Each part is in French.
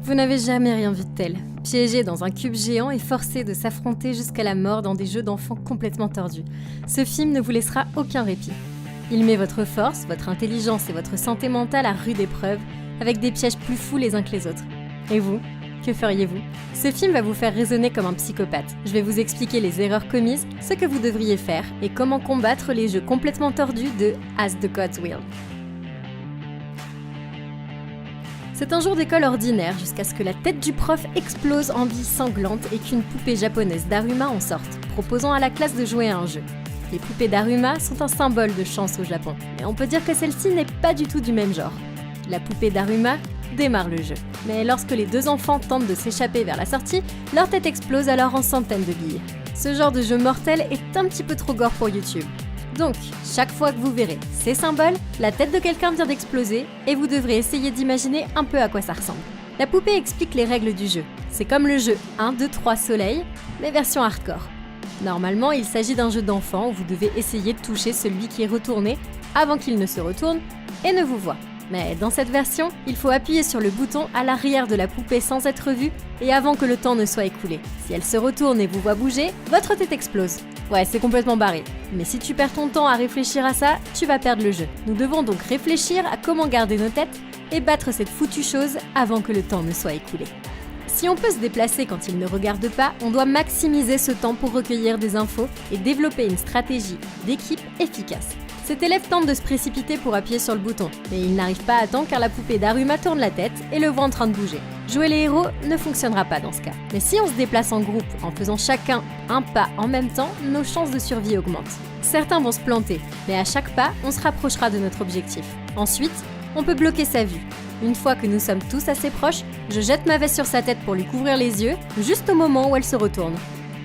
Vous n'avez jamais rien vu de tel. Piégé dans un cube géant et forcé de s'affronter jusqu'à la mort dans des jeux d'enfants complètement tordus. Ce film ne vous laissera aucun répit. Il met votre force, votre intelligence et votre santé mentale à rude épreuve, avec des pièges plus fous les uns que les autres. Et vous ? Que feriez-vous ? Ce film va vous faire raisonner comme un psychopathe. Je vais vous expliquer les erreurs commises, ce que vous devriez faire et comment combattre les jeux complètement tordus de As the Gods Will. C'est un jour d'école ordinaire jusqu'à ce que la tête du prof explose en vie sanglante et qu'une poupée japonaise Daruma en sorte, proposant à la classe de jouer à un jeu. Les poupées Daruma sont un symbole de chance au Japon, mais on peut dire que celle-ci n'est pas du tout du même genre. La poupée Daruma démarre le jeu, mais lorsque les deux enfants tentent de s'échapper vers la sortie, leur tête explose alors en centaines de billes. Ce genre de jeu mortel est un petit peu trop gore pour YouTube. Donc, chaque fois que vous verrez ces symboles, la tête de quelqu'un vient d'exploser et vous devrez essayer d'imaginer un peu à quoi ça ressemble. La poupée explique les règles du jeu. C'est comme le jeu 1, 2, 3 soleil, mais version hardcore. Normalement, il s'agit d'un jeu d'enfant où vous devez essayer de toucher celui qui est retourné avant qu'il ne se retourne et ne vous voie. Mais dans cette version, il faut appuyer sur le bouton à l'arrière de la poupée sans être vue et avant que le temps ne soit écoulé. Si elle se retourne et vous voit bouger, votre tête explose. Ouais, c'est complètement barré. Mais si tu perds ton temps à réfléchir à ça, tu vas perdre le jeu. Nous devons donc réfléchir à comment garder nos têtes et battre cette foutue chose avant que le temps ne soit écoulé. Si on peut se déplacer quand il ne regarde pas, on doit maximiser ce temps pour recueillir des infos et développer une stratégie d'équipe efficace. Cet élève tente de se précipiter pour appuyer sur le bouton, mais il n'arrive pas à temps car la poupée Daruma tourne la tête et le voit en train de bouger. Jouer les héros ne fonctionnera pas dans ce cas. Mais si on se déplace en groupe en faisant chacun un pas en même temps, nos chances de survie augmentent. Certains vont se planter, mais à chaque pas, on se rapprochera de notre objectif. Ensuite, on peut bloquer sa vue. Une fois que nous sommes tous assez proches, je jette ma veste sur sa tête pour lui couvrir les yeux, juste au moment où elle se retourne.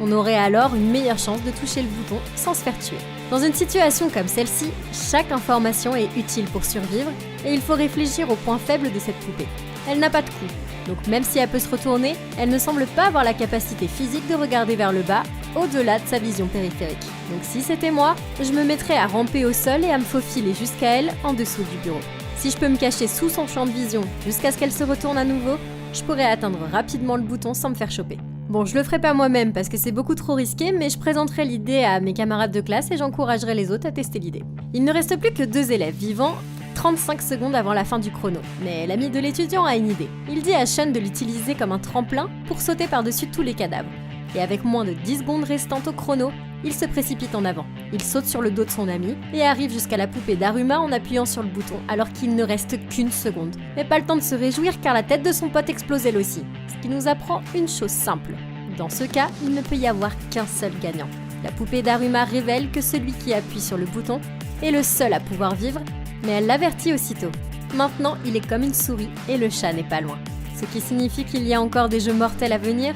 On aurait alors une meilleure chance de toucher le bouton sans se faire tuer. Dans une situation comme celle-ci, chaque information est utile pour survivre et il faut réfléchir aux points faibles de cette poupée. Elle n'a pas de cou, donc même si elle peut se retourner, elle ne semble pas avoir la capacité physique de regarder vers le bas, au-delà de sa vision périphérique. Donc si c'était moi, je me mettrais à ramper au sol et à me faufiler jusqu'à elle en dessous du bureau. Si je peux me cacher sous son champ de vision jusqu'à ce qu'elle se retourne à nouveau, je pourrais atteindre rapidement le bouton sans me faire choper. Bon, je le ferai pas moi-même parce que c'est beaucoup trop risqué, mais je présenterai l'idée à mes camarades de classe et j'encouragerai les autres à tester l'idée. Il ne reste plus que 2 élèves vivants, 35 secondes avant la fin du chrono. Mais l'ami de l'étudiant a une idée. Il dit à Sean de l'utiliser comme un tremplin pour sauter par-dessus tous les cadavres. Et avec moins de 10 secondes restantes au chrono, il se précipite en avant. Il saute sur le dos de son ami et arrive jusqu'à la poupée Daruma en appuyant sur le bouton alors qu'il ne reste qu'une seconde. Mais pas le temps de se réjouir car la tête de son pote explose elle aussi. Ce qui nous apprend une chose simple. Dans ce cas, il ne peut y avoir qu'un seul gagnant. La poupée Daruma révèle que celui qui appuie sur le bouton est le seul à pouvoir vivre, mais elle l'avertit aussitôt. Maintenant, il est comme une souris et le chat n'est pas loin. Ce qui signifie qu'il y a encore des jeux mortels à venir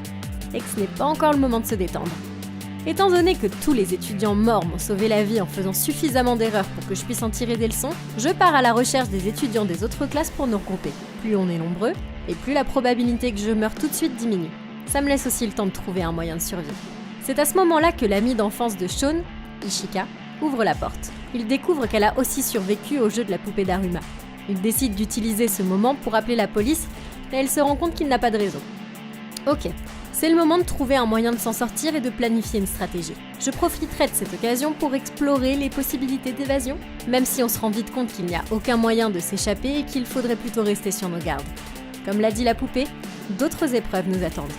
et que ce n'est pas encore le moment de se détendre. Étant donné que tous les étudiants morts m'ont sauvé la vie en faisant suffisamment d'erreurs pour que je puisse en tirer des leçons, je pars à la recherche des étudiants des autres classes pour nous regrouper. Plus on est nombreux, et plus la probabilité que je meure tout de suite diminue. Ça me laisse aussi le temps de trouver un moyen de survie. C'est à ce moment-là que l'ami d'enfance de Sean, Ishika, ouvre la porte. Il découvre qu'elle a aussi survécu au jeu de la poupée Daruma. Il décide d'utiliser ce moment pour appeler la police, mais elle se rend compte qu'il n'a pas de raison. Ok, c'est le moment de trouver un moyen de s'en sortir et de planifier une stratégie. Je profiterai de cette occasion pour explorer les possibilités d'évasion, même si on se rend vite compte qu'il n'y a aucun moyen de s'échapper et qu'il faudrait plutôt rester sur nos gardes. Comme l'a dit la poupée, d'autres épreuves nous attendent.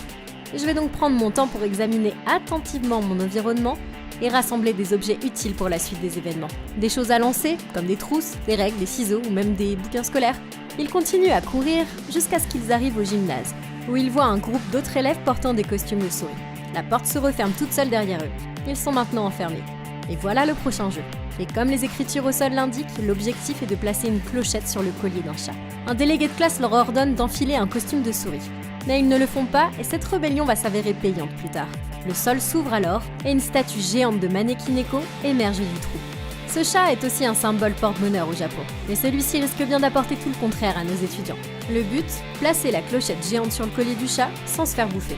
Je vais donc prendre mon temps pour examiner attentivement mon environnement et rassembler des objets utiles pour la suite des événements. Des choses à lancer, comme des trousses, des règles, des ciseaux ou même des bouquins scolaires. Ils continuent à courir jusqu'à ce qu'ils arrivent au gymnase, où ils voient un groupe d'autres élèves portant des costumes de souris. La porte se referme toute seule derrière eux. Ils sont maintenant enfermés. Et voilà le prochain jeu. Et comme les écritures au sol l'indiquent, l'objectif est de placer une clochette sur le collier d'un chat. Un délégué de classe leur ordonne d'enfiler un costume de souris. Mais ils ne le font pas et cette rébellion va s'avérer payante plus tard. Le sol s'ouvre alors et une statue géante de Manekineko émerge du trou. Ce chat est aussi un symbole porte-bonheur au Japon, mais celui-ci risque bien d'apporter tout le contraire à nos étudiants. Le but, placer la clochette géante sur le collier du chat sans se faire bouffer.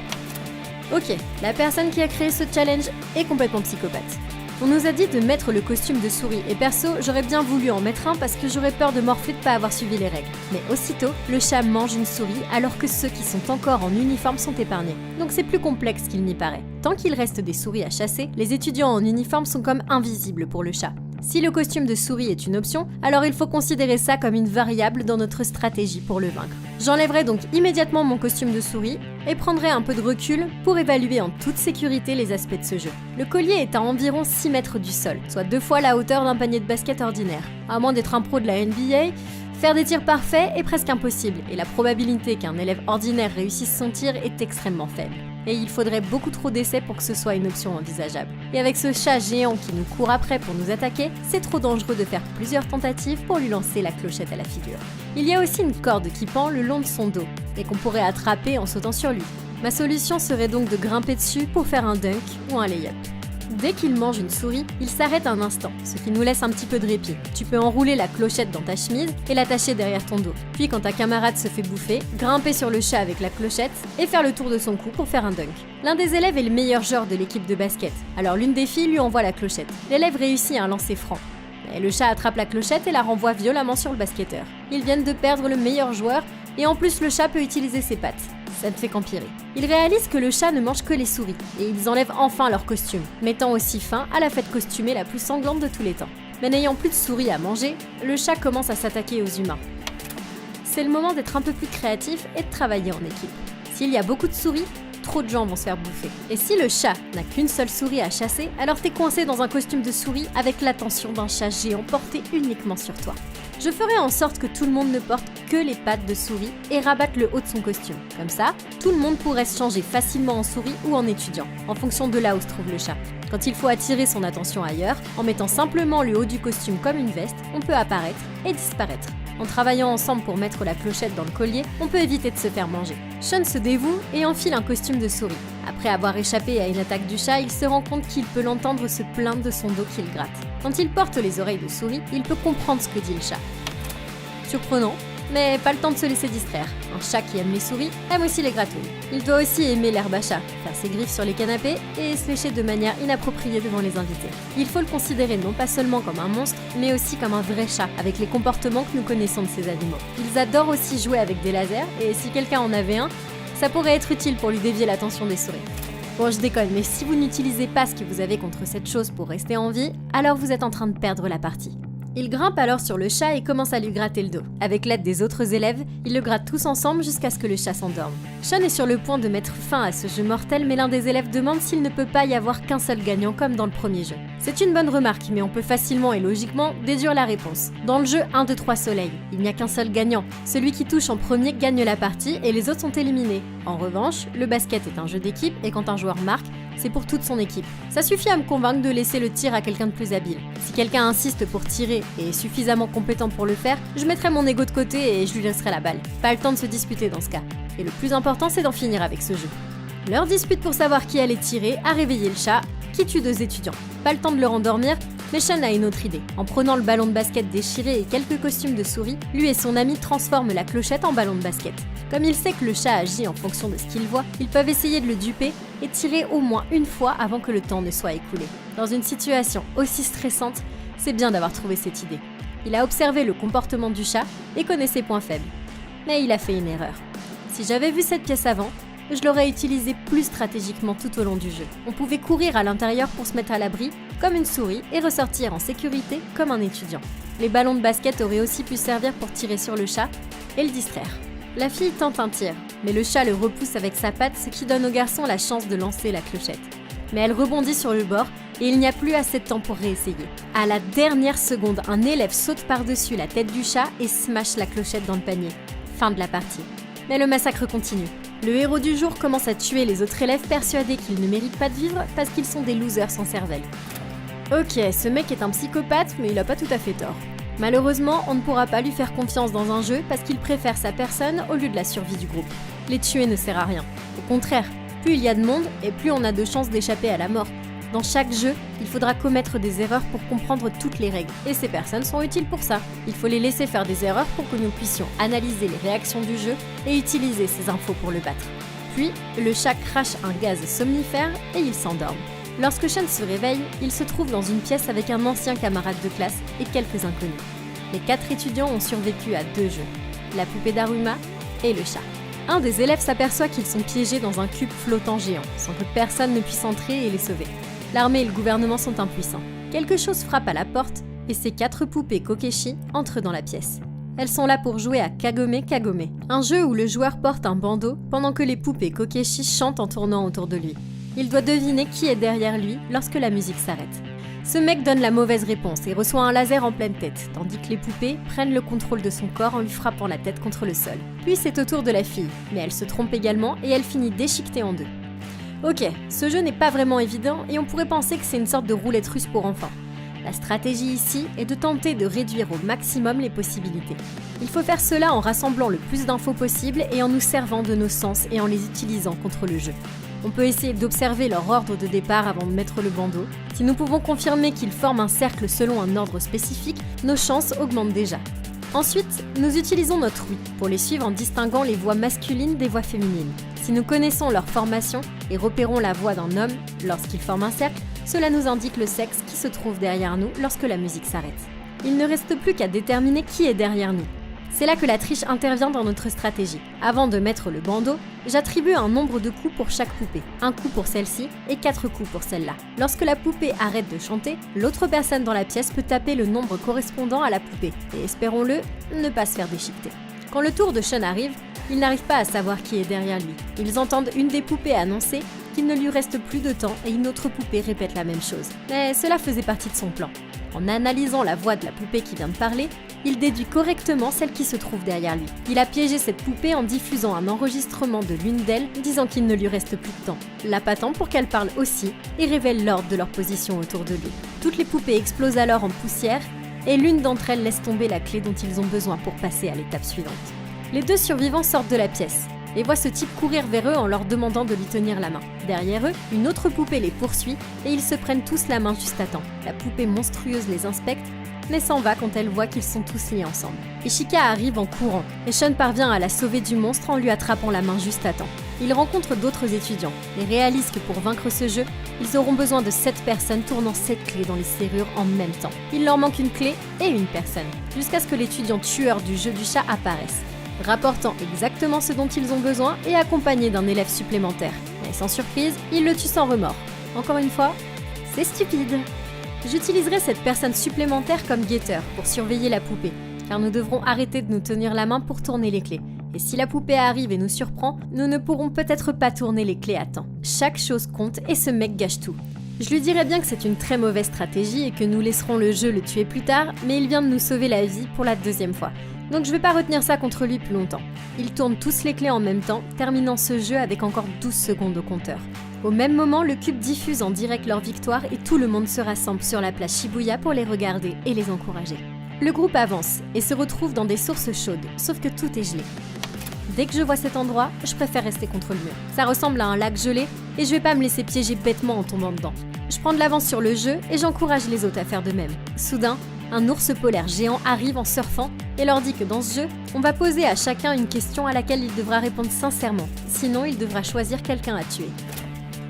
Ok, la personne qui a créé ce challenge est complètement psychopathe. On nous a dit de mettre le costume de souris et perso, j'aurais bien voulu en mettre un parce que j'aurais peur de morfler de pas avoir suivi les règles. Mais aussitôt, le chat mange une souris alors que ceux qui sont encore en uniforme sont épargnés. Donc c'est plus complexe qu'il n'y paraît. Tant qu'il reste des souris à chasser, les étudiants en uniforme sont comme invisibles pour le chat. Si le costume de souris est une option, alors il faut considérer ça comme une variable dans notre stratégie pour le vaincre. J'enlèverai donc immédiatement mon costume de souris et prendrai un peu de recul pour évaluer en toute sécurité les aspects de ce jeu. Le collier est à environ 6 mètres du sol, soit 2 fois la hauteur d'un panier de basket ordinaire. À moins d'être un pro de la NBA, faire des tirs parfaits est presque impossible et la probabilité qu'un élève ordinaire réussisse son tir est extrêmement faible. Et il faudrait beaucoup trop d'essais pour que ce soit une option envisageable. Et avec ce chat géant qui nous court après pour nous attaquer, c'est trop dangereux de faire plusieurs tentatives pour lui lancer la clochette à la figure. Il y a aussi une corde qui pend le long de son dos et qu'on pourrait attraper en sautant sur lui. Ma solution serait donc de grimper dessus pour faire un dunk ou un lay-up. Dès qu'il mange une souris, il s'arrête un instant, ce qui nous laisse un petit peu de répit. Tu peux enrouler la clochette dans ta chemise et l'attacher derrière ton dos. Puis quand ta camarade se fait bouffer, grimper sur le chat avec la clochette et faire le tour de son cou pour faire un dunk. L'un des élèves est le meilleur joueur de l'équipe de basket, alors l'une des filles lui envoie la clochette. L'élève réussit un lancer franc. Mais le chat attrape la clochette et la renvoie violemment sur le basketteur. Ils viennent de perdre le meilleur joueur et en plus le chat peut utiliser ses pattes. Ça ne fait qu'empirer. Ils réalisent que le chat ne mange que les souris, et ils enlèvent enfin leur costume, mettant aussi fin à la fête costumée la plus sanglante de tous les temps. Mais n'ayant plus de souris à manger, le chat commence à s'attaquer aux humains. C'est le moment d'être un peu plus créatif et de travailler en équipe. S'il y a beaucoup de souris, trop de gens vont se faire bouffer. Et si le chat n'a qu'une seule souris à chasser, alors t'es coincé dans un costume de souris avec l'attention d'un chat géant porté uniquement sur toi. Je ferai en sorte que tout le monde ne porte que les pattes de souris et rabatte le haut de son costume. Comme ça, tout le monde pourrait se changer facilement en souris ou en étudiant, en fonction de là où se trouve le chat. Quand il faut attirer son attention ailleurs, en mettant simplement le haut du costume comme une veste, on peut apparaître et disparaître. En travaillant ensemble pour mettre la clochette dans le collier, on peut éviter de se faire manger. Sean se dévoue et enfile un costume de souris. Après avoir échappé à une attaque du chat, il se rend compte qu'il peut l'entendre se plaindre de son dos qu'il gratte. Quand il porte les oreilles de souris, il peut comprendre ce que dit le chat. Surprenant, mais pas le temps de se laisser distraire. Un chat qui aime les souris aime aussi les gratouilles. Il doit aussi aimer l'herbe à chat, faire ses griffes sur les canapés et se lécher de manière inappropriée devant les invités. Il faut le considérer non pas seulement comme un monstre, mais aussi comme un vrai chat, avec les comportements que nous connaissons de ces animaux. Ils adorent aussi jouer avec des lasers, et si quelqu'un en avait un, ça pourrait être utile pour lui dévier l'attention des souris. Bon, je déconne, mais si vous n'utilisez pas ce que vous avez contre cette chose pour rester en vie, alors vous êtes en train de perdre la partie. Il grimpe alors sur le chat et commence à lui gratter le dos. Avec l'aide des autres élèves, ils le grattent tous ensemble jusqu'à ce que le chat s'endorme. Sean est sur le point de mettre fin à ce jeu mortel, mais l'un des élèves demande s'il ne peut pas y avoir qu'un seul gagnant comme dans le premier jeu. C'est une bonne remarque, mais on peut facilement et logiquement déduire la réponse. Dans le jeu 1, 2, 3 soleil, il n'y a qu'un seul gagnant. Celui qui touche en premier gagne la partie et les autres sont éliminés. En revanche, le basket est un jeu d'équipe et quand un joueur marque, c'est pour toute son équipe. Ça suffit à me convaincre de laisser le tir à quelqu'un de plus habile. Si quelqu'un insiste pour tirer et est suffisamment compétent pour le faire, je mettrai mon ego de côté et je lui laisserai la balle. Pas le temps de se disputer dans ce cas. Et le plus important, c'est d'en finir avec ce jeu. Leur dispute pour savoir qui allait tirer a réveillé le chat, qui tue 2 étudiants. Pas le temps de le rendormir, mais Sean a une autre idée. En prenant le ballon de basket déchiré et quelques costumes de souris, lui et son ami transforment la clochette en ballon de basket. Comme il sait que le chat agit en fonction de ce qu'il voit, ils peuvent essayer de le duper et tirer au moins une fois avant que le temps ne soit écoulé. Dans une situation aussi stressante, c'est bien d'avoir trouvé cette idée. Il a observé le comportement du chat et connaît ses points faibles. Mais il a fait une erreur. Si j'avais vu cette pièce avant, je l'aurais utilisée plus stratégiquement tout au long du jeu. On pouvait courir à l'intérieur pour se mettre à l'abri, comme une souris, et ressortir en sécurité comme un étudiant. Les ballons de basket auraient aussi pu servir pour tirer sur le chat et le distraire. La fille tente un tir, mais le chat le repousse avec sa patte, ce qui donne au garçon la chance de lancer la clochette. Mais elle rebondit sur le bord et il n'y a plus assez de temps pour réessayer. À la dernière seconde, un élève saute par-dessus la tête du chat et smash la clochette dans le panier. Fin de la partie. Mais le massacre continue. Le héros du jour commence à tuer les autres élèves persuadés qu'ils ne méritent pas de vivre parce qu'ils sont des losers sans cervelle. Ok, ce mec est un psychopathe, mais il a pas tout à fait tort. Malheureusement, on ne pourra pas lui faire confiance dans un jeu parce qu'il préfère sa personne au lieu de la survie du groupe. Les tuer ne sert à rien. Au contraire, plus il y a de monde et plus on a de chances d'échapper à la mort. Dans chaque jeu, il faudra commettre des erreurs pour comprendre toutes les règles. Et ces personnes sont utiles pour ça. Il faut les laisser faire des erreurs pour que nous puissions analyser les réactions du jeu et utiliser ces infos pour le battre. Puis, le chat crache un gaz somnifère et il s'endorme. Lorsque Sean se réveille, il se trouve dans une pièce avec un ancien camarade de classe et quelques inconnus. Les 4 étudiants ont survécu à 2 jeux, la poupée d'Aruma et le chat. Un des élèves s'aperçoit qu'ils sont piégés dans un cube flottant géant, sans que personne ne puisse entrer et les sauver. L'armée et le gouvernement sont impuissants. Quelque chose frappe à la porte et ces 4 poupées Kokeshi entrent dans la pièce. Elles sont là pour jouer à Kagome Kagome, un jeu où le joueur porte un bandeau pendant que les poupées Kokeshi chantent en tournant autour de lui. Il doit deviner qui est derrière lui lorsque la musique s'arrête. Ce mec donne la mauvaise réponse et reçoit un laser en pleine tête, tandis que les poupées prennent le contrôle de son corps en lui frappant la tête contre le sol. Puis c'est au tour de la fille, mais elle se trompe également et elle finit déchiquetée en 2. Ok, ce jeu n'est pas vraiment évident et on pourrait penser que c'est une sorte de roulette russe pour enfants. La stratégie ici est de tenter de réduire au maximum les possibilités. Il faut faire cela en rassemblant le plus d'infos possible et en nous servant de nos sens et en les utilisant contre le jeu. On peut essayer d'observer leur ordre de départ avant de mettre le bandeau. Si nous pouvons confirmer qu'ils forment un cercle selon un ordre spécifique, nos chances augmentent déjà. Ensuite, nous utilisons notre ouïe pour les suivre en distinguant les voix masculines des voix féminines. Si nous connaissons leur formation et repérons la voix d'un homme lorsqu'il forme un cercle, cela nous indique le sexe qui se trouve derrière nous lorsque la musique s'arrête. Il ne reste plus qu'à déterminer qui est derrière nous. C'est là que la triche intervient dans notre stratégie. Avant de mettre le bandeau, j'attribue un nombre de coups pour chaque poupée. Un coup pour celle-ci et 4 coups pour celle-là. Lorsque la poupée arrête de chanter, l'autre personne dans la pièce peut taper le nombre correspondant à la poupée. Et espérons-le, ne pas se faire déchiqueter. Quand le tour de Sean arrive, ils n'arrivent pas à savoir qui est derrière lui. Ils entendent une des poupées annoncer qu'il ne lui reste plus de temps et une autre poupée répète la même chose. Mais cela faisait partie de son plan. En analysant la voix de la poupée qui vient de parler, il déduit correctement celle qui se trouve derrière lui. Il a piégé cette poupée en diffusant un enregistrement de l'une d'elles, disant qu'il ne lui reste plus de temps, l'appâtant pour qu'elle parle aussi et révèle l'ordre de leur position autour de lui. Toutes les poupées explosent alors en poussière et l'une d'entre elles laisse tomber la clé dont ils ont besoin pour passer à l'étape suivante. Les 2 survivants sortent de la pièce et voient ce type courir vers eux en leur demandant de lui tenir la main. Derrière eux, une autre poupée les poursuit et ils se prennent tous la main juste à temps. La poupée monstrueuse les inspecte, mais s'en va quand elle voit qu'ils sont tous liés ensemble. Ishika arrive en courant et Sean parvient à la sauver du monstre en lui attrapant la main juste à temps. Il rencontre d'autres étudiants et réalise que pour vaincre ce jeu, ils auront besoin de 7 personnes tournant 7 clés dans les serrures en même temps. Il leur manque une clé et une personne, jusqu'à ce que l'étudiant tueur du jeu du chat apparaisse, rapportant exactement ce dont ils ont besoin et accompagné d'un élève supplémentaire. Mais sans surprise, il le tue sans remords. Encore une fois, c'est stupide. J'utiliserai cette personne supplémentaire comme guetteur pour surveiller la poupée, car nous devrons arrêter de nous tenir la main pour tourner les clés. Et si la poupée arrive et nous surprend, nous ne pourrons peut-être pas tourner les clés à temps. Chaque chose compte et ce mec gâche tout. Je lui dirais bien que c'est une très mauvaise stratégie et que nous laisserons le jeu le tuer plus tard, mais il vient de nous sauver la vie pour la 2e fois. Donc je vais pas retenir ça contre lui plus longtemps. Ils tournent tous les clés en même temps, terminant ce jeu avec encore 12 secondes au compteur. Au même moment, le cube diffuse en direct leur victoire et tout le monde se rassemble sur la place Shibuya pour les regarder et les encourager. Le groupe avance et se retrouve dans des sources chaudes, sauf que tout est gelé. Dès que je vois cet endroit, je préfère rester contre le mur. Ça ressemble à un lac gelé et je vais pas me laisser piéger bêtement en tombant dedans. Je prends de l'avance sur le jeu et j'encourage les autres à faire de même. Soudain, un ours polaire géant arrive en surfant et leur dit que dans ce jeu, on va poser à chacun une question à laquelle il devra répondre sincèrement. Sinon, il devra choisir quelqu'un à tuer.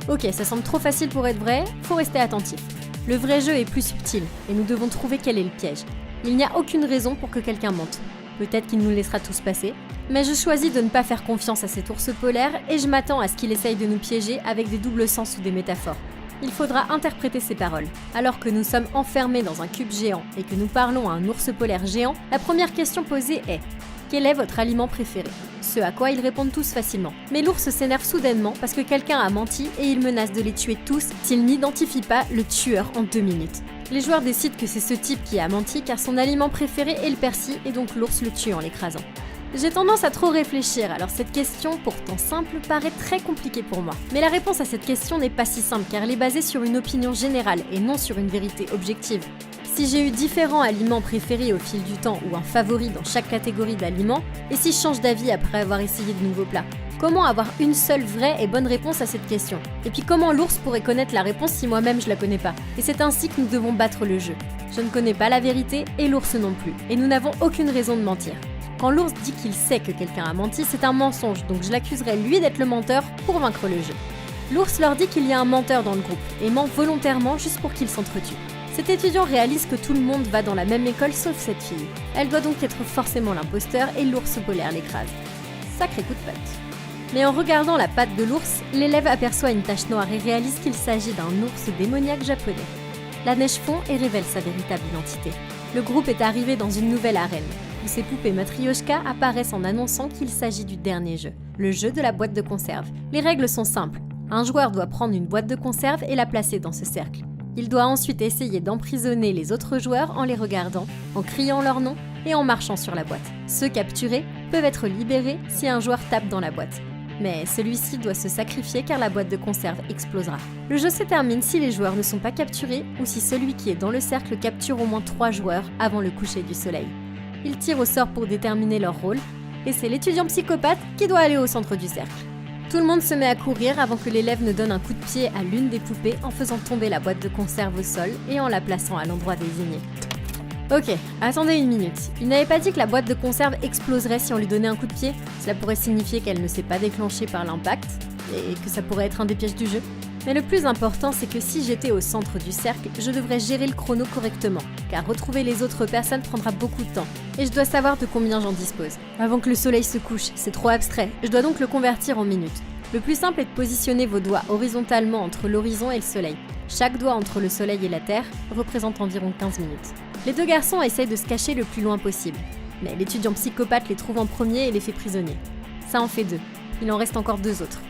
Ok, ça semble trop facile pour être vrai, faut rester attentif. Le vrai jeu est plus subtil et nous devons trouver quel est le piège. Il n'y a aucune raison pour que quelqu'un mente. Peut-être qu'il nous laissera tous passer, mais je choisis de ne pas faire confiance à cet ours polaire et je m'attends à ce qu'il essaye de nous piéger avec des doubles sens ou des métaphores. Il faudra interpréter ces paroles. Alors que nous sommes enfermés dans un cube géant et que nous parlons à un ours polaire géant, la première question posée est « Quel est votre aliment préféré ?» Ce à quoi ils répondent tous facilement. Mais l'ours s'énerve soudainement parce que quelqu'un a menti et il menace de les tuer tous s'il n'identifie pas le tueur en 2 minutes. Les joueurs décident que c'est ce type qui a menti car son aliment préféré est le persil et donc l'ours le tue en l'écrasant. J'ai tendance à trop réfléchir, alors cette question, pourtant simple, paraît très compliquée pour moi. Mais la réponse à cette question n'est pas si simple car elle est basée sur une opinion générale et non sur une vérité objective. Si j'ai eu différents aliments préférés au fil du temps ou un favori dans chaque catégorie d'aliments, et si je change d'avis après avoir essayé de nouveaux plats, comment avoir une seule vraie et bonne réponse à cette question? Et puis comment l'ours pourrait connaître la réponse si moi-même je la connais pas? Et c'est ainsi que nous devons battre le jeu. Je ne connais pas la vérité et l'ours non plus, et nous n'avons aucune raison de mentir. Quand l'ours dit qu'il sait que quelqu'un a menti, c'est un mensonge, donc je l'accuserai lui d'être le menteur pour vaincre le jeu. L'ours leur dit qu'il y a un menteur dans le groupe et ment volontairement juste pour qu'ils s'entretuent. Cet étudiant réalise que tout le monde va dans la même école sauf cette fille. Elle doit donc être forcément l'imposteur et l'ours polaire l'écrase. Sacré coup de patte. Mais en regardant la patte de l'ours, l'élève aperçoit une tache noire et réalise qu'il s'agit d'un ours démoniaque japonais. La neige fond et révèle sa véritable identité. Le groupe est arrivé dans une nouvelle arène, où ces poupées Matryoshka apparaissent en annonçant qu'il s'agit du dernier jeu, le jeu de la boîte de conserve. Les règles sont simples. Un joueur doit prendre une boîte de conserve et la placer dans ce cercle. Il doit ensuite essayer d'emprisonner les autres joueurs en les regardant, en criant leur nom et en marchant sur la boîte. Ceux capturés peuvent être libérés si un joueur tape dans la boîte. Mais celui-ci doit se sacrifier car la boîte de conserve explosera. Le jeu se termine si les joueurs ne sont pas capturés ou si celui qui est dans le cercle capture au moins 3 joueurs avant le coucher du soleil. Ils tirent au sort pour déterminer leur rôle et c'est l'étudiant psychopathe qui doit aller au centre du cercle. Tout le monde se met à courir avant que l'élève ne donne un coup de pied à l'une des poupées en faisant tomber la boîte de conserve au sol et en la plaçant à l'endroit désigné. Ok, attendez une minute. Il n'avait pas dit que la boîte de conserve exploserait si on lui donnait un coup de pied? Cela pourrait signifier qu'elle ne s'est pas déclenchée par l'impact et que ça pourrait être un des pièges du jeu. Mais le plus important, c'est que si j'étais au centre du cercle, je devrais gérer le chrono correctement, car retrouver les autres personnes prendra beaucoup de temps, et je dois savoir de combien j'en dispose. Avant que le soleil se couche, c'est trop abstrait, je dois donc le convertir en minutes. Le plus simple est de positionner vos doigts horizontalement entre l'horizon et le soleil. Chaque doigt entre le soleil et la terre représente environ 15 minutes. Les deux garçons essayent de se cacher le plus loin possible, mais l'étudiant psychopathe les trouve en premier et les fait prisonniers. Ça en fait 2, il en reste encore 2 autres.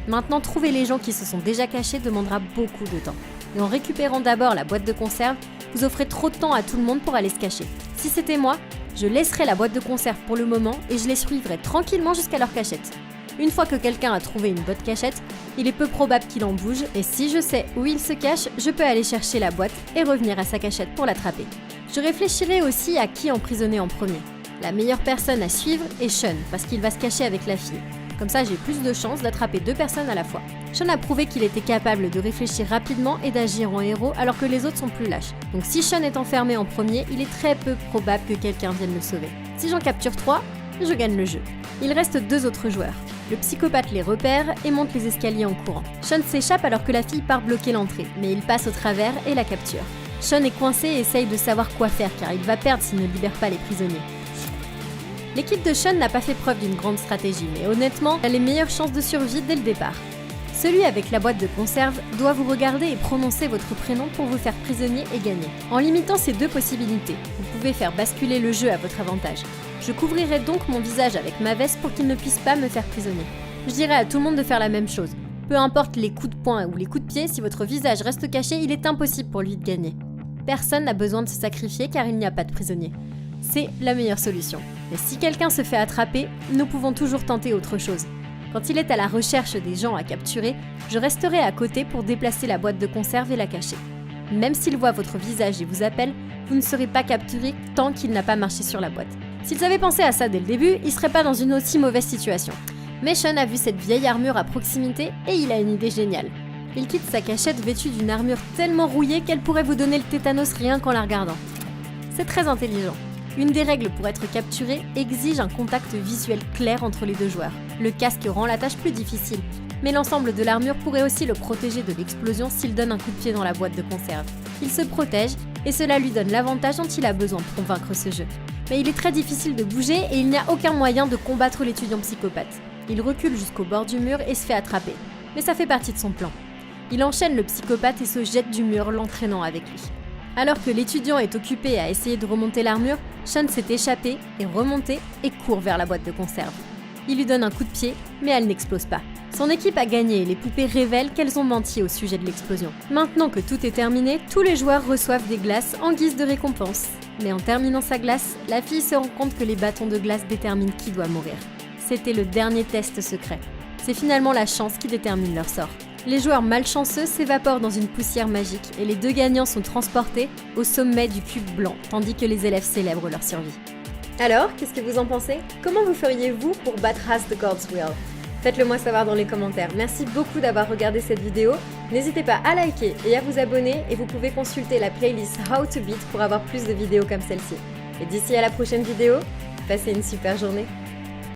Maintenant, trouver les gens qui se sont déjà cachés demandera beaucoup de temps. Et en récupérant d'abord la boîte de conserve, vous offrez trop de temps à tout le monde pour aller se cacher. Si c'était moi, je laisserais la boîte de conserve pour le moment et je les suivrais tranquillement jusqu'à leur cachette. Une fois que quelqu'un a trouvé une bonne cachette, il est peu probable qu'il en bouge et si je sais où il se cache, je peux aller chercher la boîte et revenir à sa cachette pour l'attraper. Je réfléchirai aussi à qui emprisonner en premier. La meilleure personne à suivre est Sean parce qu'il va se cacher avec la fille. Comme ça, j'ai plus de chances d'attraper 2 personnes à la fois. Sean a prouvé qu'il était capable de réfléchir rapidement et d'agir en héros alors que les autres sont plus lâches. Donc si Sean est enfermé en premier, il est très peu probable que quelqu'un vienne le sauver. Si j'en capture 3, je gagne le jeu. Il reste 2 autres joueurs. Le psychopathe les repère et monte les escaliers en courant. Sean s'échappe alors que la fille part bloquer l'entrée, mais il passe au travers et la capture. Sean est coincé et essaye de savoir quoi faire car il va perdre s'il ne libère pas les prisonniers. L'équipe de Sean n'a pas fait preuve d'une grande stratégie, mais honnêtement, elle a les meilleures chances de survie dès le départ. Celui avec la boîte de conserve doit vous regarder et prononcer votre prénom pour vous faire prisonnier et gagner. En limitant ces 2 possibilités, vous pouvez faire basculer le jeu à votre avantage. Je couvrirai donc mon visage avec ma veste pour qu'il ne puisse pas me faire prisonnier. Je dirais à tout le monde de faire la même chose. Peu importe les coups de poing ou les coups de pied, si votre visage reste caché, il est impossible pour lui de gagner. Personne n'a besoin de se sacrifier car il n'y a pas de prisonnier. C'est la meilleure solution. Mais si quelqu'un se fait attraper, nous pouvons toujours tenter autre chose. Quand il est à la recherche des gens à capturer, je resterai à côté pour déplacer la boîte de conserve et la cacher. Même s'il voit votre visage et vous appelle, vous ne serez pas capturé tant qu'il n'a pas marché sur la boîte. S'ils avaient pensé à ça dès le début, ils ne seraient pas dans une aussi mauvaise situation. Mais Sean a vu cette vieille armure à proximité et il a une idée géniale. Il quitte sa cachette vêtue d'une armure tellement rouillée qu'elle pourrait vous donner le tétanos rien qu'en la regardant. C'est très intelligent. Une des règles pour être capturé exige un contact visuel clair entre les 2 joueurs. Le casque rend la tâche plus difficile, mais l'ensemble de l'armure pourrait aussi le protéger de l'explosion s'il donne un coup de pied dans la boîte de conserve. Il se protège et cela lui donne l'avantage dont il a besoin pour vaincre ce jeu. Mais il est très difficile de bouger et il n'y a aucun moyen de combattre l'étudiant psychopathe. Il recule jusqu'au bord du mur et se fait attraper. Mais ça fait partie de son plan. Il enchaîne le psychopathe et se jette du mur, l'entraînant avec lui. Alors que l'étudiant est occupé à essayer de remonter l'armure, Sean s'est échappé, est remonté et court vers la boîte de conserve. Il lui donne un coup de pied, mais elle n'explose pas. Son équipe a gagné et les poupées révèlent qu'elles ont menti au sujet de l'explosion. Maintenant que tout est terminé, tous les joueurs reçoivent des glaces en guise de récompense. Mais en terminant sa glace, la fille se rend compte que les bâtons de glace déterminent qui doit mourir. C'était le dernier test secret. C'est finalement la chance qui détermine leur sort. Les joueurs malchanceux s'évaporent dans une poussière magique et les 2 gagnants sont transportés au sommet du cube blanc, tandis que les élèves célèbrent leur survie. Alors, qu'est-ce que vous en pensez? Comment vous feriez-vous pour battre Has the God's Will? Faites-le moi savoir dans les commentaires. Merci beaucoup d'avoir regardé cette vidéo. N'hésitez pas à liker et à vous abonner et vous pouvez consulter la playlist How to Beat pour avoir plus de vidéos comme celle-ci. Et d'ici à la prochaine vidéo, passez une super journée.